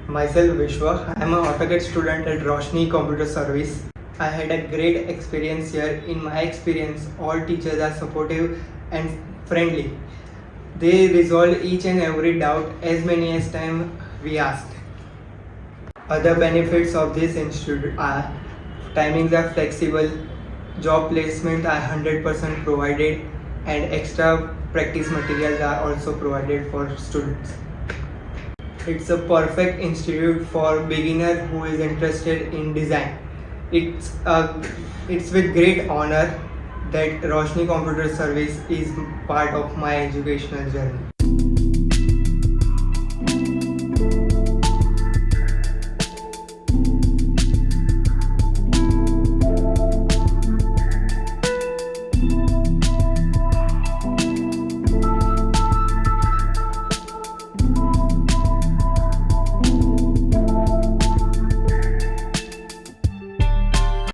Myself Vishwa. I am an AutoCAD student at Roshni Computer Service. I had a great experience here. In my experience, all teachers are supportive and friendly. They resolve each and every doubt as many as time we asked. Other benefits of this institute are timings are flexible, job placement are 100% provided, and extra practice materials are also provided for students. It's a perfect institute for beginner who is interested in design. It's with great honor that Roshni Computer Service is part of my educational journey.